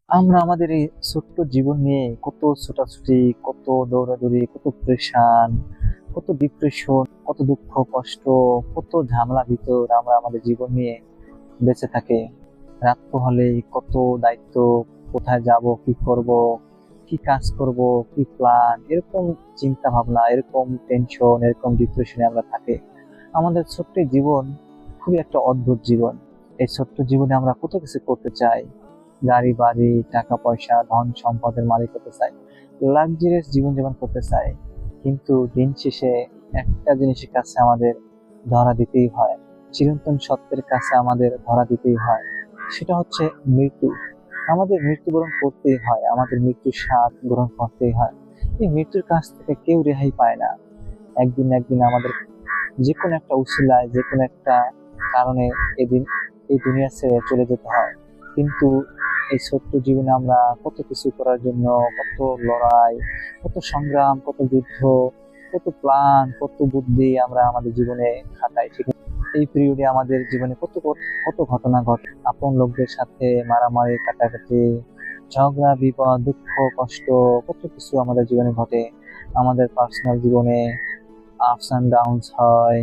আমরা আমাদের এই ছোট্ট জীবন নিয়ে কত ছোটাছুটি, কত দৌড়াদৌড়ি, কত প্রেশান, কত ডিপ্রেশন, কত দুঃখ কষ্ট, কত ঝামেলা ভিতর আমরা আমাদের জীবন নিয়ে বেঁচে থাকি। রাত হলেই কত দায়িত্ব, কোথায় যাব, কি করব, কি কাজ করব, কি প্ল্যান, এরকম চিন্তা ভাবনা, এরকম টেনশন, এরকম ডিপ্রেশনে আমরা থাকি। আমাদের ছোট্ট জীবন খুবই একটা অদ্ভুত জীবন। এই ছোট্ট জীবনে আমরা কত কিছু করতে চাই, গাড়ি বাড়ি, টাকা পয়সা, ধন সম্পদের মালিক হতে চাই, লাক্সারিয়াস জীবনযাপন করতে চাই। কিন্তু দিন শেষে একটা জিনিসের কাছে আমাদের ধরা দিতেই হয়, চিরন্তন সত্যের কাছে আমাদের ধরা দিতেই হয়। সেটা হচ্ছে মৃত্যু। আমাদের মৃত্যুবরণ করতেই হয়, আমাদের মৃত্যুর স্বাদ গ্রহণ করতেই হয়। এই মৃত্যুর কাছ থেকে কেউ রেহাই পায় না। একদিন না একদিন আমাদের যে কোনো একটা উছিলায়, যে কোনো একটা কারণে এদিন এই দুনিয়া ছেড়ে চলে যেতে হয়। কিন্তু এই ছোট্ট জীবনে আমরা কত কিছু করার জন্য, কত লড়াই, কত সংগ্রাম, কত যুদ্ধ, কত প্ল্যান, কত বুদ্ধি আমরা আমাদের জীবনে খাটাই। ঠিক এই পিরিয়ডে আমাদের জীবনে কত কত ঘটনা ঘটে, আপন লোকদের সাথে মারামারি, কাটাকাটি, ঝগড়া, বিপদ, দুঃখ, কষ্ট, কত কিছু আমাদের জীবনে ঘটে। আমাদের পার্সোনাল জীবনে আপস অ্যান্ড ডাউনস হয়,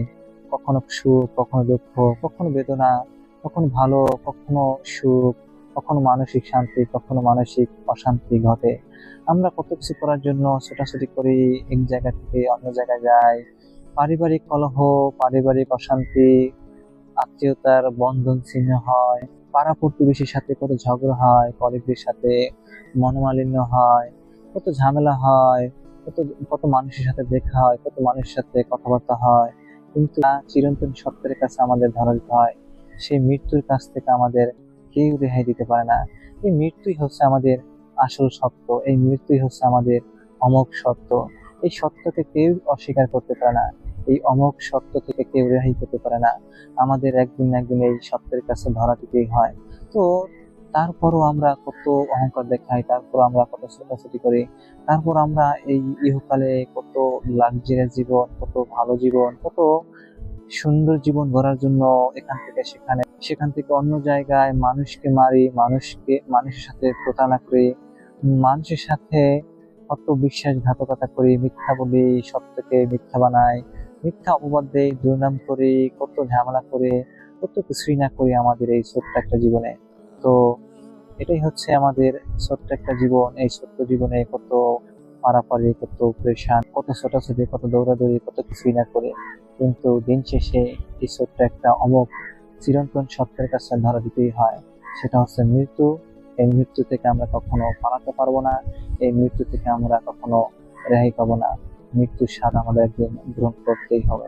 কখনো সুখ, কখনো দুঃখ, কখনো বেদনা, কখনো ভালো, কখনো সুখ, কখনো মানসিক শান্তি, কখনো মানসিক অশান্তি ঘটে। আমরা কত কিছু করার জন্য ছোটাছুটি করি, এক জায়গা থেকে অন্য জায়গায় যাই। পারিবারিক কলহ, পারিবারিক অশান্তি, আত্মীয়তার বন্ধন ছিন্ন হয়, পাড়া প্রতিবেশীর সাথে কত ঝগড়া হয়, কলিগদের সাথে মনোমালিন্য হয়, কত ঝামেলা হয়, কত কত মানুষের সাথে দেখা হয়, কত মানুষের সাথে কথাবার্তা হয়। কিন্তু চিরন্তন সত্যের কাছে আমাদের ধরা দিতে হয়। সেই মৃত্যুর কাছ থেকে আমাদের কেউ রেহাই দিতে পারে না। এই মৃত্যুই হচ্ছে আমাদের আসল সত্য, এই মৃত্যুই হচ্ছে আমাদের অমোঘ সত্য। এই সত্যকে কেউ অস্বীকার করতে পারে না, এই অমোঘ সত্য থেকে কেউ রেহাই পেতে পারে না। আমাদের একদিন না একদিন এই সত্যের কাছে ধরা দিতেই হয়। তো তারপরও আমরা কত অহংকার দেখাই, তারপর আমরা কত ছোটাছুটি করি, তারপর আমরা এই ইহকালে কত লাক্সারিয়াস জীবন, কত ভালো জীবন, কত সুন্দর জীবন গড়ার জন্য এখান থেকে সেখানে, সেখান থেকে অন্য জায়গায় মানুষকে মারি, মানুষের সাথে প্রতারণা করি, মানুষের সাথে কত বিশ্বাসঘাতকতা করি, মিথ্যা বলি, সত্যকে মিথ্যা বানাই, মিথ্যা অপবাদ দেই, দুর্নাম করি, কত ঝামেলা করে, কত কিছুই না করি আমাদের এই ছোট্ট একটা জীবনে। তো এটাই হচ্ছে আমাদের ছোট্ট একটা জীবন। এই ছোট্ট জীবনে কত পারাপারি, কত প্রেশান, কত ছোটাছুটি, কত দৌড়াদৌড়ি, কত কিছুই না করে, কিন্তু দিন শেষে এই ছোট্ট একটা অমোঘ চিরন্তন সত্যের কাছে ধরা দিতেই হয়। সেটা হচ্ছে মৃত্যু। এই মৃত্যু থেকে আমরা কখনো পালাতে পারবো না, এই মৃত্যু থেকে আমরা কখনো রেহাই পাবো না। মৃত্যুর স্বাদ আমাদের একদিন গ্রহণ করতেই হবে।